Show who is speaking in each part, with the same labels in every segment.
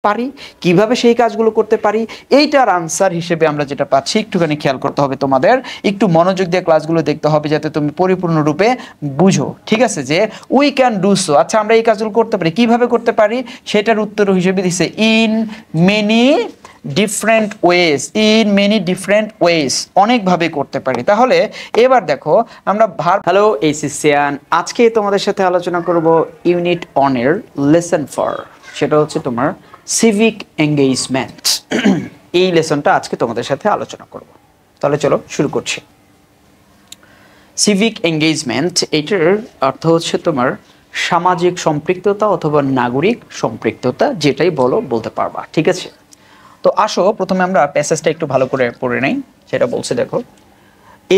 Speaker 1: পারি, কিভাবে সেই কাজগুলো করতে পারি, এইটার আনসার হিসেবে আমরা যেটা পাচ্ছি একটুখানি খেয়াল করতে হবে তোমাদের, একটু মনোযোগ দিয়ে ক্লাসগুলো দেখতে হবে যাতে তুমি পরিপূর্ণরূপে বুঝো। ঠিক আছে, যে উই ক্যান ডু সো, আচ্ছা আমরা এই কাজগুলো করতে পারি, কিভাবে করতে পারি সেটার উত্তর হিসেবে দিছে in many different ways, in many different ways, অনেকভাবে করতে পারি। তাহলে এবার দেখো আমরা ভার্ব, হ্যালো এইচএসসিয়ান, আজকে তোমাদের সাথে আলোচনা করব ইউনিট অনের লেসন 4, সেটা হচ্ছে তোমার সিভিক এঙ্গেজমেন্ট। এই লেসনটা আজকে তোমাদের সাথে আলোচনা করব। তাহলে চলো শুরু করছি। সিভিক এঙ্গেজমেন্ট এটার অর্থ হচ্ছে তোমার সামাজিক সম্পৃক্ততা অথবা নাগরিক সম্পৃক্ততা, যেটাই বলো বলতে পারবা। ঠিক আছে, তো আসো প্রথমে আমরা প্যাসেজটা একটু ভালো করে পড়ে নেই। সেটা বলছে দেখো,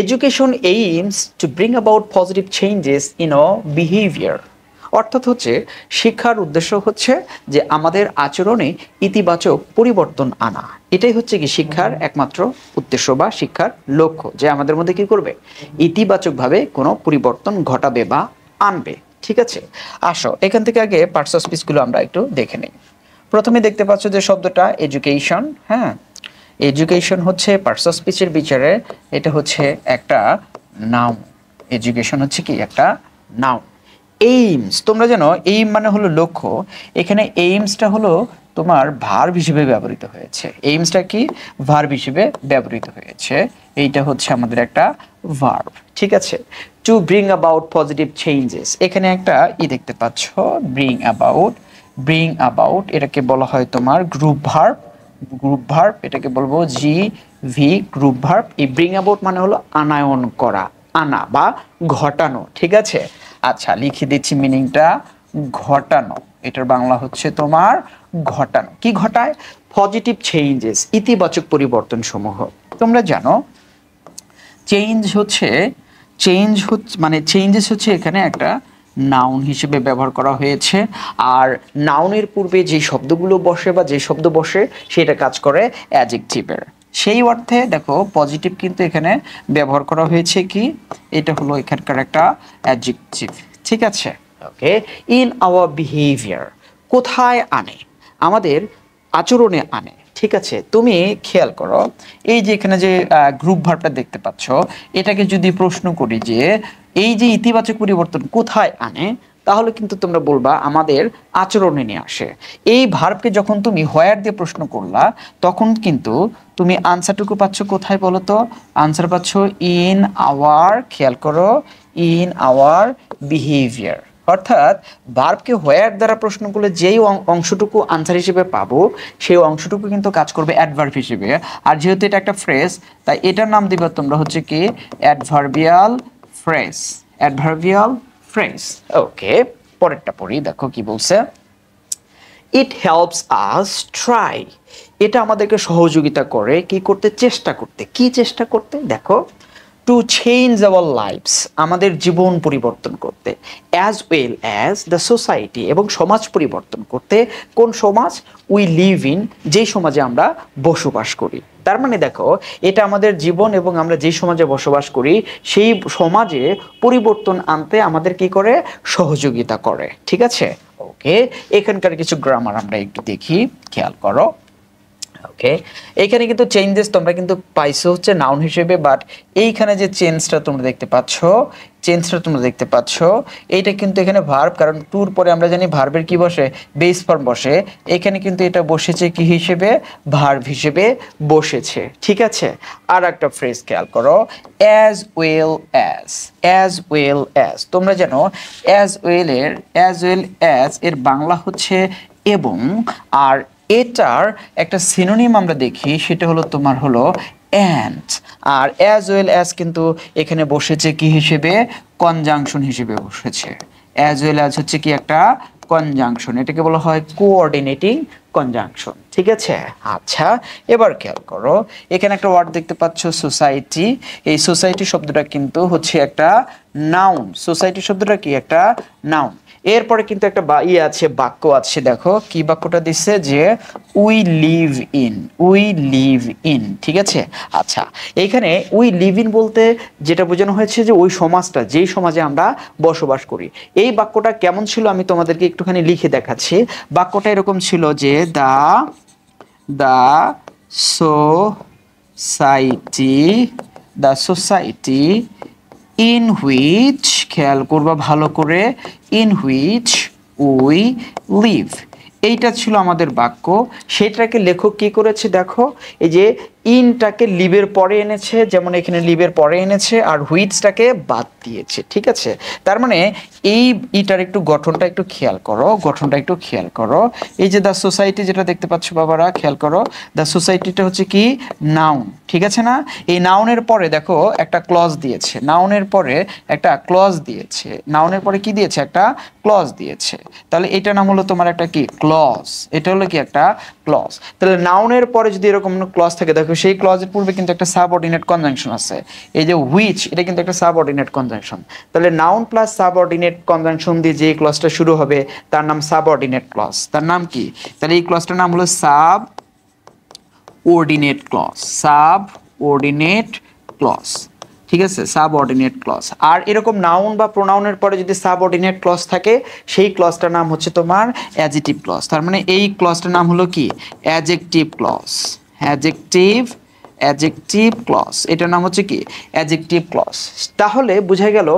Speaker 1: education aims to bring about positive changes in a behaviour. অর্থাৎ হচ্ছে শিক্ষার উদ্দেশ্য হচ্ছে যে আমাদের আচরণে ইতিবাচক পরিবর্তন আনা। এটাই হচ্ছে কি শিক্ষার একমাত্র উদ্দেশ্য বা শিক্ষার লক্ষ্য, যে আমাদের মধ্যে কি করবে, ইতিবাচকভাবে কোনো পরিবর্তন ঘটাবে বা আনবে। ঠিক আছে, আসো এখান থেকে আগে পার্টস অফ স্পিচগুলো আমরা একটু দেখে নিই। প্রথমে দেখতে পাচ্ছ যে শব্দটা এডুকেশন। হ্যাঁ, এডুকেশন হচ্ছে পার্টস অফ স্পিচের বিচারে এটা হচ্ছে একটা নাউন। এডুকেশন হচ্ছে কি একটা নাউন। এইমস, তোমরা জানো এইম মানে হলো লক্ষ্য, এখানে এইমসটা হলো তোমার ভার্ব হিসেবে ব্যবহৃত হয়েছে। এইমসটা কি ভার্ব হিসেবে ব্যবহৃত হয়েছে, এইটা হচ্ছে আমাদের একটা ভার্ব। ঠিক আছে, to bring about positive changes, এখানে একটা দেখতে পাচ্ছ ব্রিং অ্যাবাউট। ব্রিং অ্যাবাউট এটাকে বলা হয় তোমার গ্রুপ ভার্ব। গ্রুপ ভার্ব এটাকে বলবো জি ভি গ্রুপ ভার্ব। এই ব্রিং অ্যাবাউট মানে হলো আনায়ন করা, আনা বা ঘটানো। ঠিক আছে, আচ্ছা লিখে দিচ্ছি মিনিংটা, ঘটানো। এটার বাংলা হচ্ছে তোমার ঘটানো। কি ঘটায়? পজিটিভ চেঞ্জেস, ইতিবাচক পরিবর্তন সমূহ। তোমরা জানো চেঞ্জেস হচ্ছে এখানে একটা নাউন হিসেবে ব্যবহার করা হয়েছে। আর নাউনের পূর্বে যে শব্দগুলো বসে বা যে শব্দ বসে সেটা কাজ করে অ্যাডজেক্টিভের। সেই অর্থে দেখো পজিটিভ কিন্তু এখানে ব্যবহার করা হয়েছে কি, এটা হলো এখানকার একটা অ্যাডজেক্টিভ। ঠিক আছে, ওকে। ইন আওয়ার বিহেভিয়ার, কোথায় আনে, আমাদের আচরণে আনে। ঠিক আছে, তুমি খেয়াল করো এই যে এখানে যে গ্রুপ ভার্বটা দেখতে পাচ্ছ, এটাকে যদি প্রশ্ন করি যে এই যে ইতিবাচক পরিবর্তন কোথায় আনে, তাহলে কিন্তু তোমরা বলবা আমাদের আচরণে নিয়ে আসে। এই ভার্বকে যখন তুমি হোয়ার দিয়ে প্রশ্ন করলা, তখন কিন্তু তুমি আনসারটুকু পাচ্ছ কোথায় বলো তো? আনসার পাচ্ছ ইন আওয়ার, খেয়াল করো, ইন আওয়ার বিহেভিয়ার। অর্থাৎ ভার্বকে হোয়ার দ্বারা প্রশ্ন করলে যেই অংশটুকু আনসার হিসেবে পাবো, সেই অংশটুকু কিন্তু কাজ করবে অ্যাডভার্ব হিসেবে। আর যেহেতু এটা একটা ফ্রেজ, তাই এটার নাম দিবে তোমরা হচ্ছে কি adverbial phrase. Adverbial phrase. Okay, পরেরটা পড়ি, দেখো কি বলছে। ইট হেল্পস আস ট্রাই, এটা আমাদেরকে সহযোগিতা করে কি করতে, চেষ্টা করতে। কি চেষ্টা করতে? দেখো, টু চেঞ্জ আওয়ার লাইফস, আমাদের জীবন পরিবর্তন করতে, as well as the society, এবং সমাজ পরিবর্তন করতে। কোন সমাজ? উই লিভ ইন, যেই সমাজে আমরা বসবাস করি। তার মানে দেখো, এটা আমাদের জীবন এবং আমরা যেই সমাজে বসবাস করি সেই সমাজে পরিবর্তন আনতে আমাদের কি করে, সহযোগিতা করে। ঠিক আছে, ওকে। এখানকার কিছু গ্রামার আমরা একটু দেখি, খেয়াল করো। ওকে, এইখানে কিন্তু চেঞ্জেস তোমরা কিন্তু পাইছো হচ্ছে নাউন হিসেবে, বাট এইখানে যে চেঞ্জটা তোমরা দেখতে পাচ্ছ, এইটা কিন্তু এখানে ভার্ব, কারণ টুর পরে আমরা জানি ভার্বের কি বসে, বেস ফর্ম বসে। এখানে কিন্তু এটা বসেছে কি হিসেবে, ভার্ব হিসেবে বসেছে। ঠিক আছে, আর একটা ফ্রেজ খেয়াল করো, অ্যাজ ওয়েল অ্যাজ। তোমরা জানো অ্যাজ ওয়েল অ্যাজ এর বাংলা হচ্ছে এবং, আর এটার একটা সিনোনিম আমরা দেখি, সেটা হলো তোমার হলো অ্যান্ড। আর অ্যাজ ওয়েল অ্যাজ কিন্তু এখানে বসেছে কি হিসেবে, কনজাংশন হিসেবে বসেছে। অ্যাজ ওয়েল অ্যাজ হচ্ছে কি একটা কনজাংশন, এটাকে বলা হয় কোঅর্ডিনেটিং কনজাংশন। ঠিক আছে, আচ্ছা এবার খেয়াল করো, এখানে একটা ওয়ার্ড দেখতে পাচ্ছ সোসাইটি। এই সোসাইটি শব্দটা কিন্তু হচ্ছে একটা নাউন। সোসাইটি শব্দটা কি একটা নাউন। এরপরে কিন্তু একটা আছে, বাক্য আছে, দেখো কি বাক্যটা দিচ্ছে যে we live in, we live in, ঠিক আছে। আচ্ছা, এইখানে উই লিভ ইন বলতে যেটা বোঝানো হয়েছে যে ওই সমাজটা, যেই সমাজে আমরা বসবাস করি। এই বাক্যটা কেমন ছিল আমি তোমাদেরকে একটুখানি লিখে দেখাচ্ছি। বাক্যটা এরকম ছিল যে the society, the society in which, খেয়াল করবা ভালো করে, ইন হুইচ উই লিভ, এইটা ছিল আমাদের বাক্য। সেটাকে লেখক কি করেছে দেখো, এই যে ইনটাকে লিভের পরে এনেছে, যেমন এখানে লিভের পরে এনেছে, আর হুইচটাকে বাদ দিয়েছে, ঠিক আছে। তার মানে এই ইটার একটু গঠনটা একটু খেয়াল করো, গঠনটা একটু খেয়াল করো। এই যে দ্য সোসাইটি যেটা দেখতে পাচ্ছ বাবারা, খেয়াল করো, দ্য সোসাইটিটা হচ্ছে কি নাউন, ঠিক আছে না। এই নাউনের পরে দেখো একটা ক্লজ দিয়েছে, নাউনের পরে একটা ক্লজ দিয়েছে, নাউনের পরে কি দিয়েছে, একটা ক্লজ দিয়েছে। তাহলে এটা নাম হলো তোমার একটা কি ক্লজ, এটা হলো কি একটা ক্লজ। তাহলে নাউনের পরে যদি এরকম ক্লজ থাকে, দেখো সেই ক্লজের পূর্বে কিন্তু একটা সাবঅর্ডিনেট কনজাংশন আছে, এই যে হুইচ, এটা কিন্তু একটা সাবঅর্ডিনেট কনজাংশন। তাহলে নাউন প্লাস সাবঅর্ডিনেট কনজাংশন দিয়ে যে ক্লজটা শুরু হবে তার নাম সাবঅর্ডিনেট ক্লজ। তার নাম কি, তাহলে এই ক্লজটার নাম হলো সাবঅর্ডিনেট ক্লজ, সাবঅর্ডিনেট ক্লজ, ঠিক আছে, সাবঅর্ডিনেট ক্লজ। আর এরকম নাউন বা প্রোনাউনের পরে যদি সাবঅর্ডিনেট ক্লজ থাকে, সেই ক্লজটার নাম হচ্ছে তোমার অ্যাডজেক্টিভ ক্লজ। তার মানে এই ক্লজটার নাম হলো কি অ্যাডজেক্টিভ ক্লজ, অ্যাডজেক্টিভ ক্লজ, এটার নাম হচ্ছে কি অ্যাডজেক্টিভ ক্লজ। তাহলে বোঝা গেল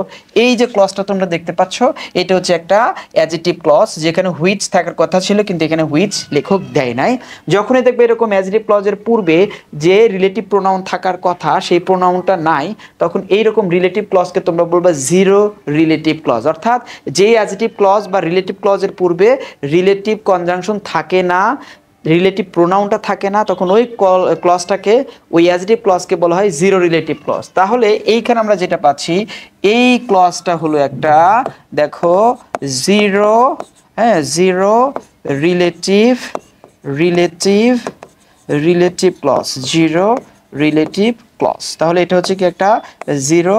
Speaker 1: এই যে ক্লজটা তোমরা দেখতে পাচ্ছ, এটা হচ্ছে একটা অ্যাডজেক্টিভ ক্লজ, যেখানে হুইচ থাকার কথা ছিল কিন্তু এখানে হুইচ লেখক দেয় নাই। যখনই দেখবে এরকম অ্যাডজেক্টিভ ক্লজের পূর্বে যে রিলেটিভ প্রোনাউন থাকার কথা সেই প্রোনাউনটা নাই, তখন এইরকম রিলেটিভ ক্লজকে তোমরা বলবে জিরো রিলেটিভ ক্লজ। অর্থাৎ যেই অ্যাডজেক্টিভ ক্লজ বা রিলেটিভ ক্লজের পূর্বে রিলেটিভ কনজাংশন থাকে না, রিলেটিভ প্রোনাউনটা থাকে না, তখন ওই ক্লজটাকে, ওই অ্যাডজেক্টিভ ক্লজকে বলা হয় জিরো রিলেটিভ ক্লজ। তাহলে এইখানে আমরা যেটা পাচ্ছি, এই ক্লজটা হলো একটা, দেখো জিরো, হ্যাঁ zero relative relative clause, zero relative clause. তাহলে এটা হচ্ছে কি একটা জিরো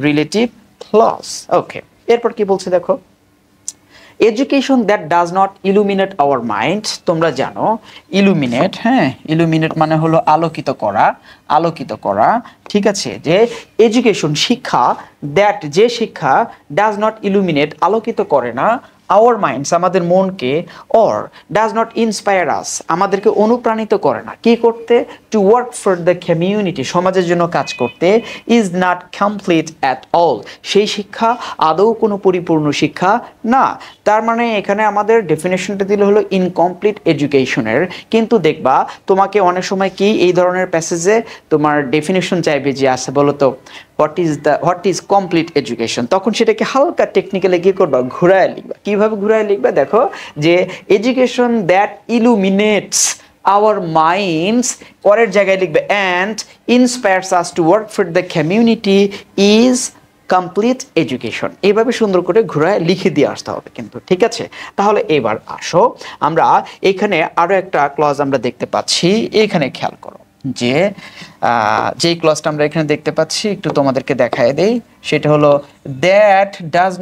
Speaker 1: রিলেটিভ ক্লজ। ওকে, এরপর কি বলছে দেখো, education that does not illuminate our mind. তোমরা জানো ইলুমিনেট, হ্যাঁ ইলুমিনেট মানে হলো আলোকিত করা, আলোকিত করা, ঠিক আছে। যে এডুকেশন শিক্ষা, দ্যাট যে শিক্ষা, ডাজ নট ইলুমিনেট আলোকিত করে না, আওয়ার মাইন্ডস আমাদের মনকে, অর ডাজ নট ইন্সপায়ার আস আমাদেরকে অনুপ্রাণিত করে না কি করতে, to work for the community সমাজের জন্য কাজ করতে, is not complete at all সেই শিক্ষা আদৌ কোনো পরিপূর্ণ শিক্ষা না। তার মানে এখানে আমাদের ডেফিনেশনটা দিলে হলো ইনকমপ্লিট এডুকেশনের। কিন্তু দেখবা তোমাকে অনেক সময় কি এই ধরনের প্যাসেজে তোমার ডেফিনেশন চাইবে যে আছে বলো তো হোয়াট ইজ কমপ্লিট এডুকেশন, তখন সেটাকে হালকা টেকনিক্যালি কি করবা, ঘুরায় লিখবা। কিভাবে ঘুরায় লিখবা দেখো, যে এডুকেশন দ্যাট ইলুমিনেটস আওয়ার মাইন্ডস, পরের জায়গায় লিখবে and inspires us to work for the community is complete education. এইভাবে সুন্দর করে ঘুরায় লিখে দিয়ে আসতে হবে কিন্তু, ঠিক আছে। তাহলে এবার আসো আমরা এখানে আরো একটা ক্লজ আমরা দেখতে পাচ্ছি, এখানে খেয়াল করো যে যেই ক্লজটা আমরা এখানে দেখতে পাচ্ছি একটু তোমাদেরকে দেখায় দেই, সেটা হলো that does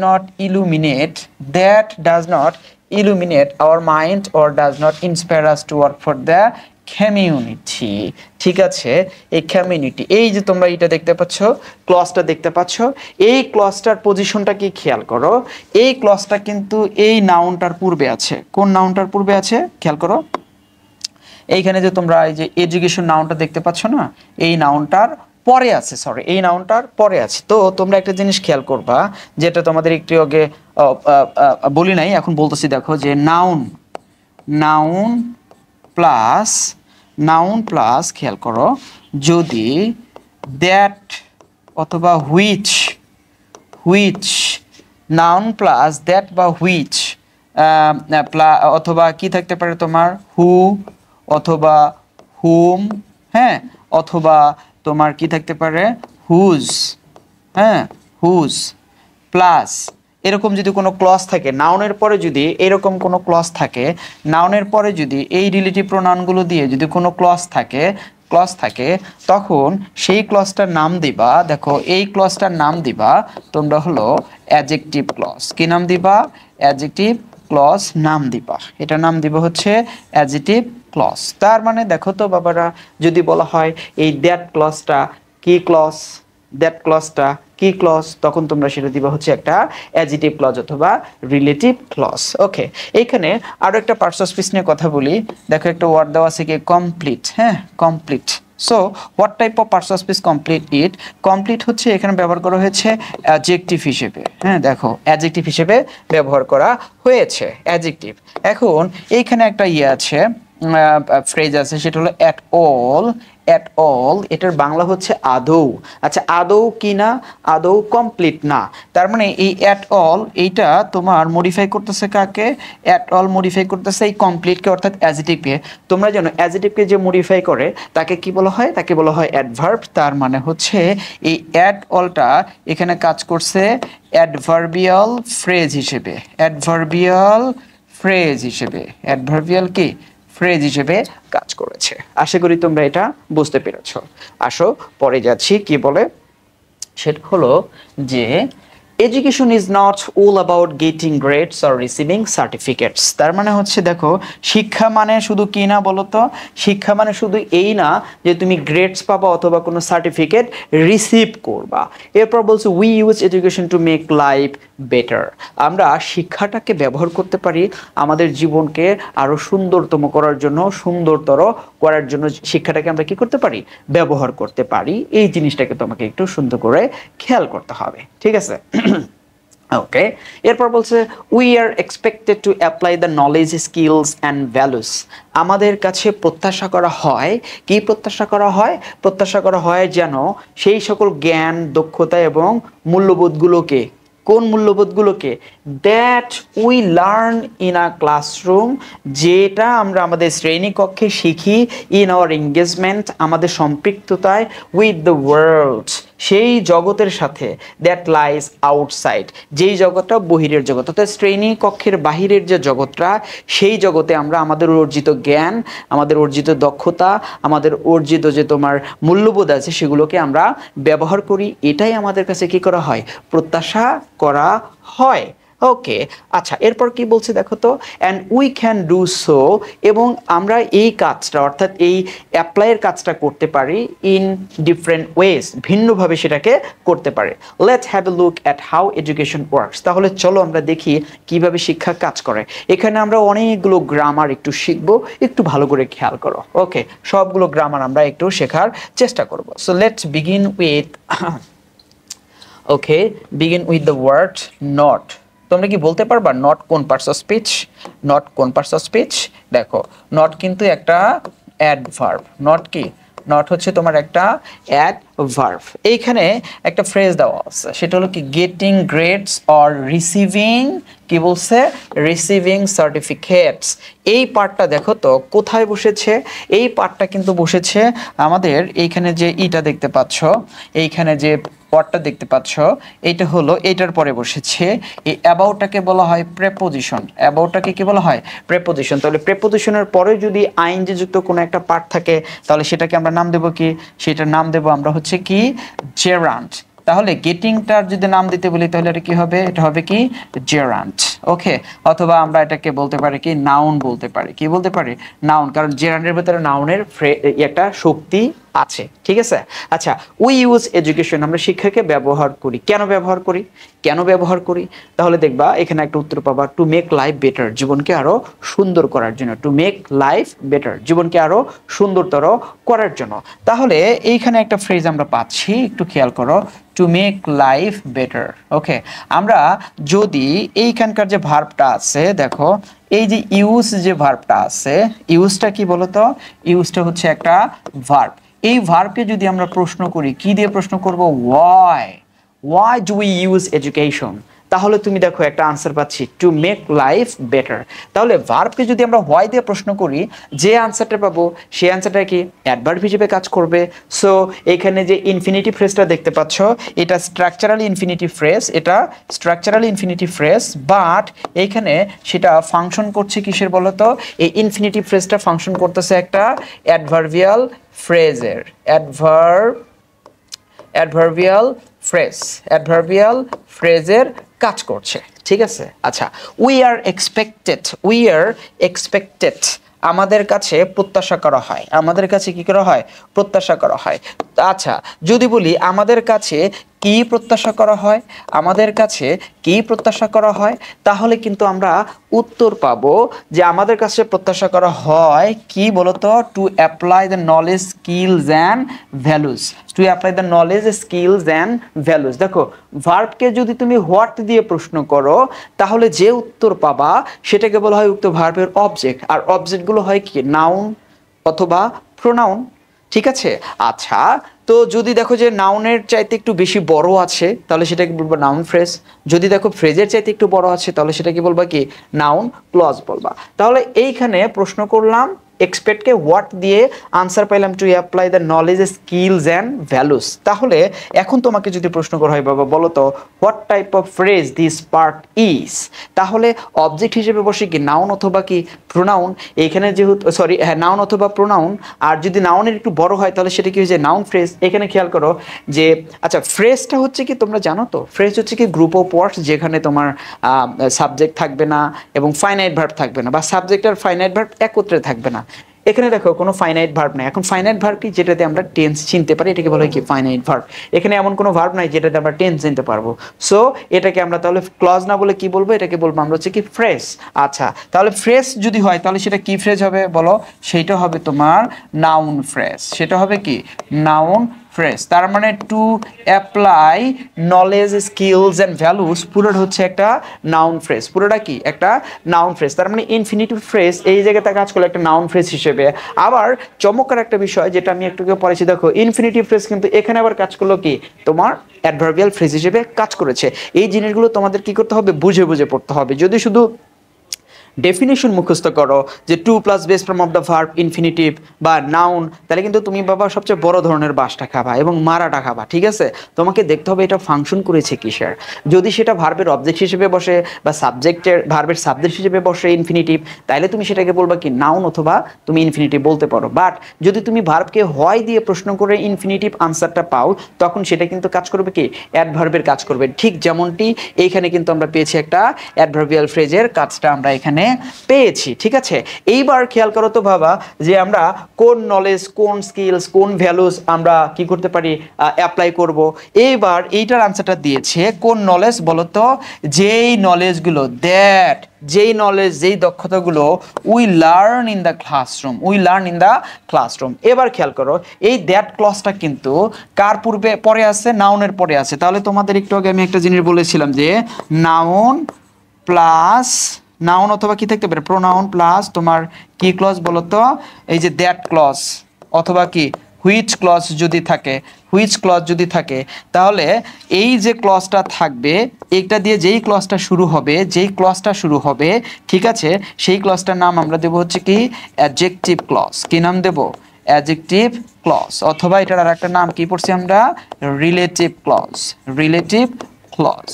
Speaker 1: not illuminate our mind or does not inspire us to work for the community, ঠিক আছে। এই কমিউনিটি, এই যে তোমরা এটা দেখতে পাচ্ছ, ক্লজটা দেখতে পাচ্ছ, এই ক্লজটার পজিশনটা কি খেয়াল করো, এই ক্লজটা কিন্তু এই নাউনটার পূর্বে আছে। কোন নাউনটার পূর্বে আছে খেয়াল করো, এইখানে যে তোমরা এই যে এডুকেশন নাউনটা দেখতে পাচ্ছ না, এই নাউনটার পরে আছে, সরি এই নাউনটার পরে আছে। তো তোমরা একটা জিনিস খেয়াল করবা, যেটা তোমাদের একটু আগে বলি নাই, এখন বলতেছি, দেখো যে নাউন প্লাস খেয়াল করো, যদি দ্যাট অথবা হুইচ নাউন প্লাস দ্যাট বা হুইচ অথবা কি থাকতে পারে তোমার হু অথবা হুম, হ্যাঁ অথবা তোমার কি থাকতে পারে হুজ, হ্যাঁ হুজ প্লাস এরকম যদি কোনো ক্লজ থাকে, নাউনের পরে যদি এরকম কোনো ক্লজ থাকে, নাউনের পরে যদি এই রিলেটিভ প্রোনাউনগুলো দিয়ে যদি কোনো ক্লজ থাকে, ক্লজ থাকে তখন সেই ক্লজটার নাম দিবা, দেখো এই ক্লজটার নাম দিবা তোমরা হলো অ্যাডজেক্টিভ ক্লজ। কি নাম দিবা? অ্যাডজেক্টিভ ক্লজ নাম দিবা, এটা নাম দিবা হচ্ছে অ্যাডজেক্টিভ ক্লজ। তার মানে দেখো তো বাবারা, যদি বলা হয় এই দ্যাট ক্লজটা কি ক্লজ, দ্যাট ক্লজটা কি ক্লজ, তখন তোমরা সেটা দিবা হচ্ছে একটা অ্যাডজেক্টিভ ক্লজ অথবা রিলেটিভ ক্লজ। ওকে, এইখানে আরো একটা পার্টস অফ স্পিচ নিয়ে কথা বলি। দেখো একটা ওয়ার্ড দেওয়া আছে কি কমপ্লিট, হ্যাঁ complete. So what type of parts of speech complete it? Complete হচ্ছে এখানে ব্যবহার করা হয়েছে অ্যাডজেক্টিভ হিসেবে, হ্যাঁ দেখো অ্যাডজেক্টিভ হিসেবে ব্যবহার করা হয়েছে অ্যাডজেক্টিভ। এখন এইখানে একটা আছে ফ্রেজ আছে, সেটা হলো অ্যাট অল। অ্যাট অল এটার বাংলা হচ্ছে আদৌ। আচ্ছা আদৌ কি না? আদৌ কমপ্লিট না। তার মানে এই অ্যাট অল এইটা তোমার মডিফাই করতেছে কাকে? অ্যাট অল মডিফাই করতেছে এই কমপ্লিটকে অর্থাৎ অ্যাডজেক্টিভকে। তোমরা জানো অ্যাডজেক্টিভকে যে মডিফাই করে তাকে কি বলা হয়? তাকে বলা হয় অ্যাডভার্ব। তার মানে হচ্ছে এই অ্যাট অলটা এখানে কাজ করছে অ্যাডভার্বিয়াল ফ্রেজ হিসেবে, অ্যাডভার্বিয়াল ফ্রেজ হিসেবে, অ্যাডভার্বিয়াল কি ফ্রেজ হিসেবে কাজ করেছে। আশা করি তোমরা এটা বুঝতে পেরেছো। আসো পরে যাচ্ছি, কি বলে সেটা হলো যে education is not all about getting grades or receiving certificates. তার মানে হচ্ছে দেখো শিক্ষা মানে শুধু কি না বলো তো? শিক্ষা মানে শুধু এই না যে তুমি গ্রেডস পাবা অথবা কোনো সার্টিফিকেট রিসিভ করবা। এরপর বলছে we use education to make life better. আমরা শিক্ষাটাকে ব্যবহার করতে পারি আমাদের জীবনকে আরো সুন্দরতম করার জন্য, সুন্দরতর করার জন্য শিক্ষাটাকে আমরা কি করতে পারি? ব্যবহার করতে পারি। এই জিনিসটাকে তোমাকে একটু সুন্দর করে খেয়াল করতে হবে, ঠিক আছে? ওকে, এরপর বলছে we are expected to apply the knowledge, skills and values. আমাদের কাছে প্রত্যাশা করা হয়, কি প্রত্যাশা করা হয়? প্রত্যাশা করা হয় যেন সেই সকল জ্ঞান, দক্ষতা এবং মূল্যবোধগুলোকে, কোন মূল্যবোধগুলোকে? That we learn in a classroom, যেটা আমরা আমাদের শ্রেণীকক্ষে শিখি, ইন আওয়ার এঙ্গেজমেন্ট, আমাদের সম্পৃক্ততায়, উইথ দ্য ওয়ার্ল্ড, সেই জগতের সাথে, দ্যাট লাইজ আউটসাইড, যেই জগৎটা বহিরের জগৎ, অর্থাৎ শ্রেণীকক্ষের বাহিরের যে জগৎটা, সেই জগতে আমরা আমাদের অর্জিত জ্ঞান, আমাদের অর্জিত দক্ষতা, আমাদের অর্জিত যে তোমার মূল্যবোধ আছে সেগুলোকে আমরা ব্যবহার করি। এটাই আমাদের কাছে কি করা হয়? প্রত্যাশা করা হয়। ওকে, আচ্ছা এরপর কি বলছে দেখো তো, and we can do so, এবং আমরা এই কাজটা অর্থাৎ এই অ্যাপ্লাইয়ের কাজটা করতে পারি ইন ডিফারেন্ট ওয়েজ, ভিন্নভাবে সেটাকে করতে পারে। Let's have a look at how education works. তাহলে চলো আমরা দেখি কিভাবে শিক্ষা কাজ করে। এখানে আমরা অনেকগুলো গ্রামার একটু শিখবো, একটু ভালো করে খেয়াল করো। ওকে, সবগুলো গ্রামার আমরা একটু শেখার চেষ্টা করব। So let's begin with okay, begin with the word not. তোমরা কি বলতে পারবা নট কোন পার্টস অফ স্পিচ? নট কোন পার্টস অফ স্পিচ? দেখো নট কিন্তু একটা অ্যাডভার্ব। নট কি? নট হচ্ছে তোমার একটা অ্যাডভার্ব। এইখানে একটা ফ্রেজ দেওয়া আছে, সেটা হলো কি গেটিং গ্রেডস অর রিসিভিং, কি বলছে? Receiving certificates. এই পার্টটা দেখো তো কোথায় বসেছে? এই পার্টটা কিন্তু বসেছে আমাদের এইখানে যে ইটা দেখতে পাচ্ছ, এইখানে যে পদটা দেখতে পাচ্ছ, এইটা হলো এইটার পরে বসেছে। এই অ্যাবাউটটাকে বলা হয় প্রেপোজিশন। অ্যাবাউটটাকে কি বলা হয়? প্রেপোজিশন। তাহলে প্রেপোজিশনের পরে যদি আইএনজি যুক্ত কোনো একটা পার্ট থাকে তাহলে সেটাকে আমরা নাম দেব কি? সেটার নাম দেব আমরা হচ্ছে কি জেরান্ট। তাহলে গেটিংটার যদি নাম দিতে বলি তাহলে এটা কি হবে? এটা হবে কি জেরান্ট। ওকে, অথবা আমরা এটাকে বলতে পারি কি নাউন বলতে পারি। কি বলতে পারি? নাউন, কারণ জেরান্টের ভিতরে নাউনের একটা শক্তি আছে, ঠিক আছে? আচ্ছা, উই ইউজ এডুকেশন, আমরা শিক্ষাকে ব্যবহার করি। কেন ব্যবহার করি? কেন ব্যবহার করি? তাহলে দেখবা এখানে একটা উত্তর পাবা, টু মেক লাইফ বেটার, জীবনকে আরো সুন্দর করার জন্য। টু মেক লাইফ বেটার, জীবনকে আরো সুন্দরতর করার জন্য। তাহলে এইখানে একটা ফ্রেজ আমরা পাচ্ছি, একটু খেয়াল করো, টু মেক লাইফ বেটার। ওকে, আমরা যদি এইখানকার যে ভার্বটা আছে দেখো, এই যে ইউজ যে ভার্বটা আছে, ইউজটা কি বলতো? ইউজটা হচ্ছে একটা ভার্ব। এই ভার্বকে যদি আমরা প্রশ্ন করি, কি দিয়ে প্রশ্ন করব? Why do we use education? তাহলে তুমি দেখো একটা আনসার পাচ্ছি, টু মেক লাইফ বেটার। তাহলে ভার্বকে যদি আমরা হোয়াই দিয়ে প্রশ্ন করি, যে আনসারটা পাবো সেই আনসারটা কি অ্যাডভার্ব হিসেবে কাজ করবে। সো এখানে যে ইনফিনিটিভ ফ্রেজটা দেখতে পাচ্ছ, এটা স্ট্রাকচারাল ইনফিনিটিভ ফ্রেজ, এটা স্ট্রাকচারাল ইনফিনিটিভ ফ্রেজ, বাট এইখানে সেটা ফাংশন করছে কিসের বলতো? এই ইনফিনিটিভ ফ্রেজটা ফাংশন করতেছে একটা অ্যাডভার্বিয়াল ফ্রেজের, অ্যাডভার্বিয়াল ফ্রেজের কাজ করছে, ঠিক আছে? আচ্ছা, উই আর এক্সপেক্টেড, আমাদের কাছে প্রত্যাশা করা হয়, আমাদের কাছে কি করা হয়? প্রত্যাশা করা হয়। আচ্ছা, যদি বলি আমাদের কাছে কি প্রত্যাশা করা হয়, আমাদের কাছে কি প্রত্যাশা করা হয়, তাহলে কিন্তু আমরা উত্তর পাবো যে আমাদের কাছে প্রত্যাশা করা হয় কি বলতো? To apply the knowledge, skills and values, to apply the knowledge, skills and values. দেখো, ভার্বকে যদি তুমি হোয়াট দিয়ে প্রশ্ন করো, তাহলে যে উত্তর পাবা সেটাকে বলা হয় উক্ত ভার্বের অবজেক্ট, আর অবজেক্টগুলো হয় কি? নাউন অথবা প্রোনাউন, ঠিক আছে? আচ্ছা, তো যদি দেখো যে নাউনের চাইতে একটু বেশি বড় আছে, তাহলে সেটাকে বলবো নাউন ফ্রেজ। যদি দেখো ফ্রেজের চাইতে একটু বড় আছে, তাহলে সেটাকে বলবা কি? নাউন ক্লজ বলবা। তাহলে এইখানে প্রশ্ন করলাম এক্সপেক্টকে হোয়াট দিয়ে, আনসার পাইলাম to apply the knowledge, skills and values. তাহলে এখন তোমাকে যদি প্রশ্ন করা হয়, বাবা বলো তো what type of phrase this part is, তাহলে অবজেক্ট হিসেবে বসে কি নাউন অথবা কি প্রোনাউন। এইখানে যেহেতু নাউন অথবা প্রোনাউন, আর যদি নাউনের একটু বড় হয় তাহলে সেটা কি হয়ে যায়? Noun phrase. এখানে খেয়াল করো যে আচ্ছা, ফ্রেজটা হচ্ছে কি, তোমরা জানো তো ফ্রেজ হচ্ছে কি গ্রুপ অফ ওয়ার্ডস, যেখানে তোমার সাবজেক্ট থাকবে না এবং ফাইনাইট ভার্ব থাকবে না, বা সাবজেক্ট আর ফাইনাইট ভার্ব একত্রে থাকবে না। এখানে দেখো কোনো ফাইনাইট ভার্ব নাই। এখন ফাইনাইট ভার্ব কি? যেটাতে আমরা টেন্স চিনতে পারি, এটাকে বলা হয় কি? Finite verb. এখানে এমন কোনো ভার্ব নাই যেটাতে আমরা টেন্স চিনতে পারবো। সো এটাকে আমরা তাহলে ক্লজ না বলে কি বলবো? এটাকে বলবো আমরা হচ্ছে কি? ফ্রেজ। আচ্ছা, তাহলে ফ্রেজ যদি হয় তাহলে সেটা কি ফ্রেজ হবে বলো? সেইটা হবে তোমার নাউন ফ্রেজ। সেটা হবে কি? Noun phrase. তার মানে to apply knowledge, skills and values পুরোটা হচ্ছে একটা নাউন ফ্রেজ। পুরোটা কি? একটা নাউন ফ্রেজ। তার মানে ইনফিনিটিভ ফ্রেজ এই জায়গাতে কাজ করলো একটা নাউন ফ্রেজ হিসেবে। আবার চমৎকার একটা বিষয় যেটা আমি একটু পড়েছি, দেখো ইনফিনিটিভ ফ্রেজ কিন্তু এখানে আবার কাজ করলো কি? তোমার অ্যাডভার্বিয়াল ফ্রেজ হিসেবে কাজ করেছে। এই জিনিসগুলো তোমাদের কি করতে হবে? বুঝে বুঝে পড়তে হবে। যদি শুধু ডেফিনেশন মুখস্থ করো যে to plus base form of the verb infinitive বা নাউন, তাহলে কিন্তু তুমি বাবা সবচেয়ে বড় ধরনের বাসটা খাবা এবং মারাটা খাবা, ঠিক আছে? তোমাকে দেখতে হবে এটা ফাংশন করেছে কিসের। যদি সেটা ভার্বের অবজেক্ট হিসেবে বসে বা ভার্বের সাবজেক্ট হিসেবে বসে ইনফিনিটিভ, তাহলে তুমি সেটাকে বলবা কি? নাউন অথবা তুমি ইনফিনিটিভ বলতে পারো। বাট যদি তুমি ভার্বকে হয় দিয়ে প্রশ্ন করে ইনফিনিটিভ আনসারটা পাও, তখন সেটা কিন্তু কাজ করবে কি? অ্যাডভার্বের কাজ করবে। ঠিক যেমনটি এইখানে কিন্তু আমরা পেয়েছি একটা অ্যাডভার্বিয়াল ফ্রেজের কাজটা আমরা এখানে পেয়েছি, ঠিক আছে? এইবার খেয়াল করো তো বাবা যে আমরা কোন নলেজ, কোন স্কিলস, কোন ভ্যালুস আমরা কি করতে পারি? অ্যাপ্লাই করব। এইবার এইটার আনসারটা দিয়েছে কোন নলেজ বলো তো? যেই নলেজগুলো, যেই নলেজ, যেই দক্ষতাগুলো we learn in the classroom, এবার খেয়াল করো এই দ্যাট ক্লজটা কিন্তু কার পরে আছে? নাউনের পরে আছে। তাহলে তোমাদের একটু আগে আমি একটা জিনিস বলেছিলাম যে নাউন প্লাস নাউন অথবা কি থাকতে পারে? প্রোনাউন প্লাস তোমার কি ক্লজ বলো তো? এই যে দ্যাট ক্লজ অথবা কি হুইচ ক্লজ যদি থাকে, তাহলে এই যে ক্লজটা থাকবে, এইটা দিয়ে যেই ক্লজটা শুরু হবে, ঠিক আছে, সেই ক্লজটার নাম আমরা দেবো হচ্ছে কি? Adjective clause. কি নাম দেবো? Adjective clause. অথবা এটার আর একটা নাম কি পড়ছি আমরা? রিলেটিভ ক্লজ,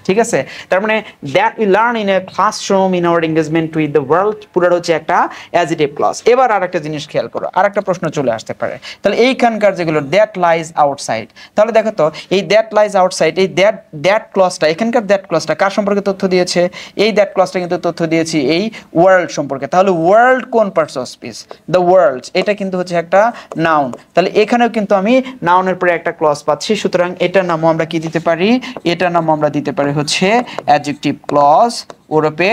Speaker 1: ঠিক আছে? তার মানে that we learn in a classroom in our engagement with the world পুরোটা হচ্ছে একটা অ্যাডজেক্টিভ ক্লজ। এবার আরেকটা জিনিস খেয়াল করো, আরেকটা প্রশ্ন চলে আসতে পারে। তাহলে এইখানকার যেগুলো দ্যাট লাইজ আউটসাইড, তাহলে দেখো তো এই দ্যাট লাইজ আউটসাইড, এই দ্যাট ক্লজটা, এখানকার দ্যাট ক্লজটা কার সম্পর্কে তথ্য দিয়েছে? এই দ্যাট ক্লজটা কিন্তু তথ্য দিয়েছি এই ওয়ার্ল্ড সম্পর্কে। তাহলে ওয়ার্ল্ড কোন parts of speech? The world, এটা কিন্তু হচ্ছে একটা নাউন। তাহলে এখানেও কিন্তু আমি নাউনের পরে একটা ক্লজ পাচ্ছি। সুতরাং এটার নামও আমরা কি দিতে পারি? এটার নামও আমরা দিতে পারি হচ্ছে অ্যাডজেক্টিভ ক্লজ ওরূপে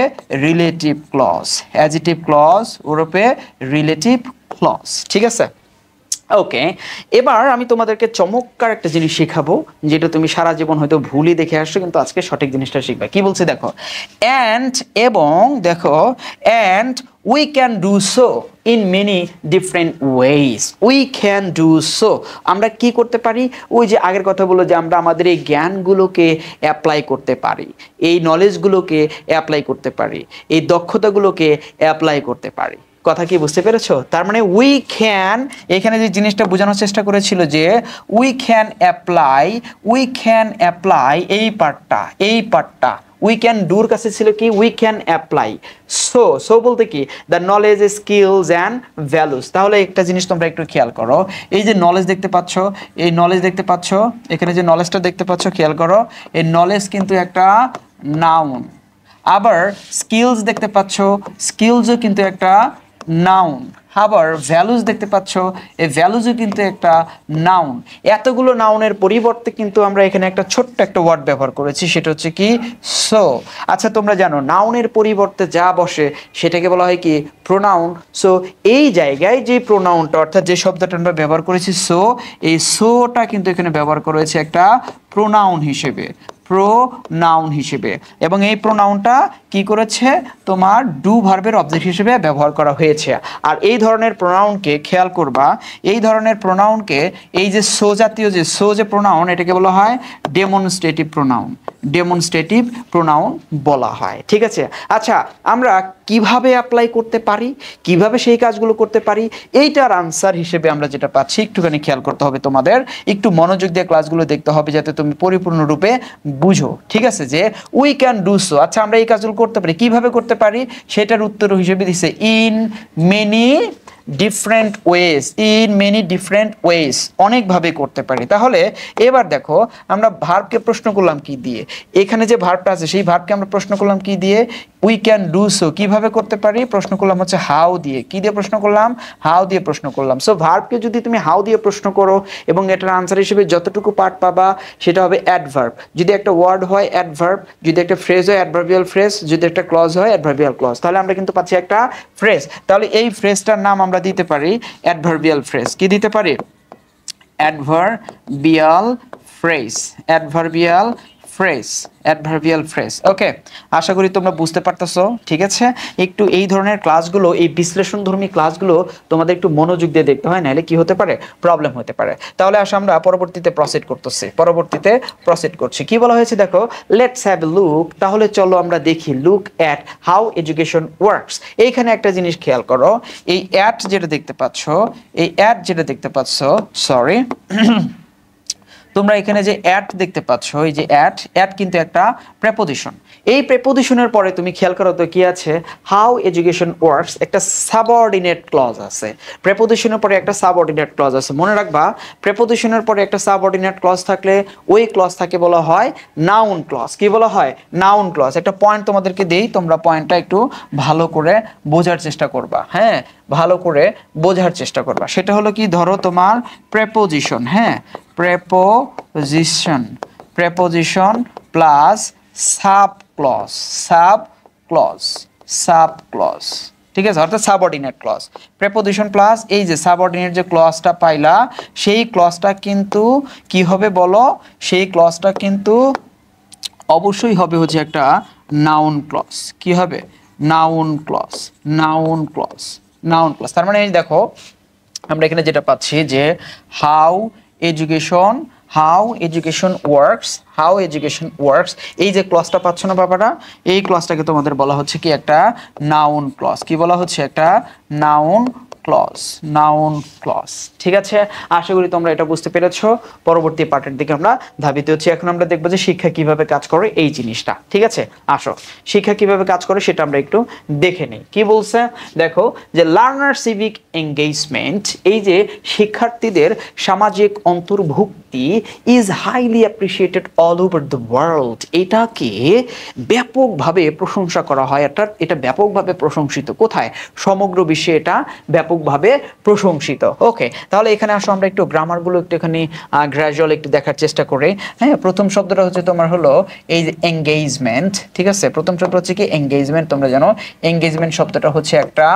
Speaker 1: রিলেটিভ ক্লজ। অ্যাডজেক্টিভ ক্লজ ওরূপে রিলেটিভ ক্লজ, ঠিক আছে? ওকে, এবার আমি তোমাদেরকে চমৎকার একটা জিনিস শেখাবো, যেটা তুমি সারা জীবন হয়তো ভুলই দেখে আসছো, কিন্তু আজকে সঠিক জিনিসটা শিখবে। কি বলছে দেখো, অ্যান্ড এবং দেখো and we can do so in many different ways. We can do so, আমরা কি করতে পারি? ওই যে আগের কথা বললো যে আমরা আমাদের এই জ্ঞানগুলোকে অ্যাপ্লাই করতে পারি, এই নলেজগুলোকে অ্যাপ্লাই করতে পারি, এই দক্ষতাগুলোকে অ্যাপ্লাই করতে পারি। কথা কি বুঝতে পেরেছো? তার মানে উই ক্যান, এখানে যে জিনিসটা বোঝানোর চেষ্টা করেছিল যে উই ক্যান অ্যাপ্লাই এই পার্টটা উই ক্যান ডুর কাছে ছিল কি উই ক্যান অ্যাপ্লাই। সো বলতে কি the knowledge, skills and values. তাহলে একটা জিনিস তোমরা একটু খেয়াল করো, এই যে নলেজ দেখতে পাচ্ছ, এই নলেজ দেখতে পাচ্ছ, এখানে যে নলেজটা দেখতে পাচ্ছ খেয়াল করো, এই নলেজ কিন্তু একটা নাউন। আবার স্কিলস দেখতে পাচ্ছ, স্কিলসও কিন্তু একটা নাউন। আবার ভ্যালুস দেখতে পাচ্ছ, এই ভ্যালুসও কিন্তু একটা নাউন। এতগুলো নাউনের পরিবর্তে কিন্তু আমরা এখানে একটা ছোট্ট একটা ওয়ার্ড ব্যবহার করেছি, সেটা হচ্ছে কি সো। আচ্ছা তোমরা জানো নাউনের পরিবর্তে যা বসে সেটাকে বলা হয় কি প্রোনাউন। সো এই জায়গায় যে প্রোনাউনটা অর্থাৎ যে শব্দটা আমরা ব্যবহার করেছি সো, এই সোটা কিন্তু এখানে ব্যবহার করেছে একটা প্রোনাউন হিসেবে, এবং এই প্রোনাউনটা কি করেছে তোমার ডু ভার্বের অবজেক্ট হিসেবে ব্যবহার করা হয়েছে। আর এই ধরনের প্রোনাউনকে খেয়াল করবা, এই ধরনের প্রোনাউনকে এই যে সো জাতীয় যে প্রোনাউন, এটাকে বলা হয় ডেমনস্ট্রেটিভ প্রোনাউন বলা হয়। ঠিক আছে, আচ্ছা আমরা কিভাবে অ্যাপ্লাই করতে পারি, কিভাবে সেই কাজগুলো করতে পারি, এইটার আনসার হিসেবে আমরা যেটা পাচ্ছি একটুখানি খেয়াল করতে হবে, তোমাদের একটু মনোযোগ দিয়ে ক্লাসগুলো দেখতে হবে যাতে তুমি পরিপূর্ণরূপে বুঝো। ঠিক আছে, যে উই ক্যান ডু সো, আচ্ছা আমরা এই কাজগুলো করতে পারি, কিভাবে করতে পারি সেটার উত্তর হিসেবে দিছে ইন মেনি ডিফারেন্ট ওয়েজ, অনেকভাবে করতে পারি। তাহলে এবার দেখো আমরা ভার্বকে প্রশ্ন করলাম কি দিয়ে, এখানে যে ভার্বটা আছে সেই ভার্বকে আমরা প্রশ্ন করলাম কি দিয়ে, উই ক্যান ডু সো কিভাবে করতে পারি, প্রশ্ন করলাম হচ্ছে হাউ দিয়ে। কি দিয়ে প্রশ্ন করলাম? হাউ দিয়ে প্রশ্ন করলাম। সো ভার্বকে যদি তুমি হাউ দিয়ে প্রশ্ন করো এবং এটার আনসার হিসেবে যতটুকু পার্ট পাবা সেটা হবে অ্যাডভার্ব। যদি একটা ওয়ার্ড হয় অ্যাডভার্ব, যদি একটা ফ্রেজ হয় অ্যাডভার্বিয়াল ফ্রেজ, যদি একটা ক্লজ হয় অ্যাডভার্বিয়াল ক্লজ, তাহলে আমরা কিন্তু পাচ্ছি একটা ফ্রেজ। তাহলে এই ফ্রেজটার নাম আমরা দিতে পারি অ্যাডভার্বিয়াল ফ্রেজ। কি দিতে পারি? Adverbial phrase. ওকে, আশা করি তোমরা বুঝতে পারতেছো। ঠিক আছে, একটু এই ধরনের ক্লাসগুলো, এই বিশ্লেষণধর্মী ক্লাসগুলো তোমাদের একটু মনোযোগ দিয়ে দেখতে হয়, নাহলে কি হতে পারে, প্রবলেম হতে পারে। তাহলে আসো আমরা পরবর্তীতে প্রসিড করছি। কি বলা হয়েছে দেখো, লেটস হ্যাভ এ লুক, তাহলে চলো আমরা দেখি, look at how education works. এইখানে একটা জিনিস খেয়াল করো, এই অ্যাট যেটা দেখতে পাচ্ছ, সরি তোমরা এখানে যে অ্যাট দেখতে পাচ্ছ, এই যে অ্যাট কিন্তু একটা প্রেপোজিশন। এই প্রেপোজিশনের পরে তুমি খেয়াল করো তো কি আছে, হাউ এডুকেশন ওয়ার্কস, একটা সাবঅর্ডিনেট ক্লজ আছে। প্রেপোজিশনের পরে একটা সাবঅর্ডিনেট ক্লজ আছে, মনে রাখবা প্রেপোজিশনের পরে একটা সাবঅর্ডিনেট ক্লজ থাকলে ওই ক্লজ থাকে বলা হয় নাউন ক্লজ। কি বলা হয়? Noun clause. একটা পয়েন্ট তোমাদেরকে দেই, তোমরা পয়েন্টটা একটু ভালো করে বোঝার চেষ্টা করবা। হ্যাঁ, ভালো করে বোঝার চেষ্টা করবা। সেটা হলো কি, ধরো তোমার প্রেপোজিশন, হ্যাঁ প্রেপোজিশন প্লাস সাব ক্লজ, ঠিক আছে, অর্থাৎ সাবঅর্ডিনেট ক্লজ। প্রেপোজিশন প্লাস এই যে সাবঅর্ডিনেট যে ক্লজটা পাইলা, সেই ক্লজটা কিন্তু কি হবে বলো, সেই ক্লজটা কিন্তু অবশ্যই হবে হচ্ছে একটা নাউন ক্লজ। কি হবে? Noun clause. তার মানে এই দেখো আমরা এখানে যেটা পাচ্ছি যে হাউ এডুকেশন ওয়ার্কস, এই যে ক্লজটা পাচ্ছ না বাবারা, এই ক্লজটাকে তোমাদের বলা হচ্ছে কি একটা নাউন ক্লজ। কি বলা হচ্ছে? একটা নাউন ক্লজ। ঠিক আছে, আশা করি তোমরা এটা বুঝতে পেরেছো। পরবর্তী পার্টের দিকে আমরা ধাবিত হচ্ছি। এখন আমরা দেখবো যে শিক্ষা কিভাবে কাজ করে এই জিনিসটা। ঠিক আছে, আসো শিক্ষা কিভাবে কাজ করে সেটা আমরা একটু দেখে নিই। কি বলছে দেখো, যে লার্নার সিভিক এঙ্গেজমেন্ট, এই যে শিক্ষার্থীদের সামাজিক অন্তর্ভুক্তি is highly appreciated all over the world, এটাকে ব্যাপকভাবে প্রশংসা করা হয়। এটা ব্যাপকভাবে প্রশংসিত। কোথায়? সমগ্র বিশ্বে এটা ব্যাপকভাবে প্রশংসিত। ওকে, তাহলে এখানে আসো আমরা একটু গ্রামারগুলো একটুখানি গ্র্যাজুয়াল একটু দেখার চেষ্টা করে। হ্যাঁ, প্রথম শব্দটা হচ্ছে তোমার হলো এই যে এঙ্গেজমেন্ট। ঠিক আছে, প্রথম শব্দ হচ্ছে কি এঙ্গেজমেন্ট। তোমরা জানো এঙ্গেজমেন্ট শব্দটা হচ্ছে একটা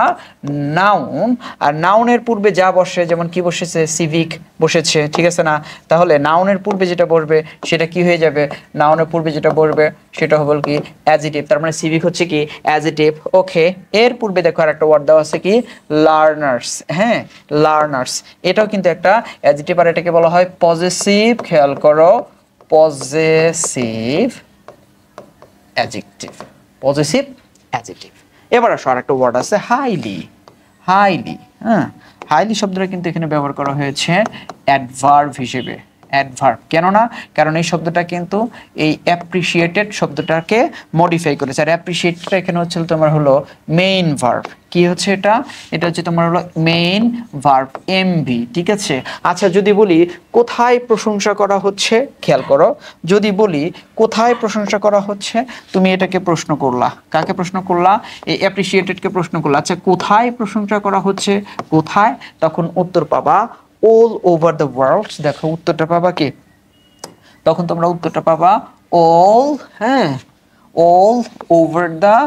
Speaker 1: নাউন, আর নাউনের পূর্বে যা বসে, যেমন কি বসেছে, সিভিক বসেছে। ঠিক আছে না? তাহলে তাহলে নাউনের পূর্বে যেটা বসবে সেটা কি হয়ে যাবে, নাউনের পূর্বে যেটা বসবে সেটা হবে কি অ্যাডজেক্টিভ, তার মানে সিভিক হচ্ছে কি অ্যাডজেক্টিভ। ওকে, এর পূর্বে দেখো আরেকটা ওয়ার্ড দেওয়া আছে কি লার্নার্স, হ্যাঁ লার্নার্স, এটাও কিন্তু একটা অ্যাডজেক্টিভ আর এটাকে বলা হয় পজেসিভ, খেয়াল করো পজেসিভ অ্যাডজেক্টিভ, পজেসিভ অ্যাডজেক্টিভ। এবার আসো আরেকটা ওয়ার্ড আছে হাইলি, হাইলি, হ্যাঁ হাইলি শব্দটা কিন্তু এখানে ব্যবহার করা হয়েছে অ্যাডভার্ব হিসেবে, অ্যাডভার্ব কেন না, কারণ এই শব্দটা কিন্তু এই অ্যাপ্রিসিয়েটেড শব্দটাকে মডিফাই করেছে, আর অ্যাপ্রিসিয়েটটা এখানে হচ্ছে তোমার হলো মেইন ভার্ব, কি হচ্ছে এটা, এটা হচ্ছে তোমার হলো মেইন ভার্ব এমভি, ঠিক আছে। আচ্ছা যদি বলি কোথায় প্রশংসা করা হচ্ছে, খেয়াল করো যদি বলি কোথায় প্রশংসা করা হচ্ছে, তুমি এটাকে প্রশ্ন করলা, কাকে প্রশ্ন করলা, এই অ্যাপ্রিসিয়েটেডকে প্রশ্ন করলা, আচ্ছা কোথায় প্রশংসা করা হচ্ছে, কোথায়, তখন উত্তর পাবা all over the world, দেখো উত্তরটা পাবা কি, তখন তোমরা উত্তরটা পাবা all, হ্যাঁ all over the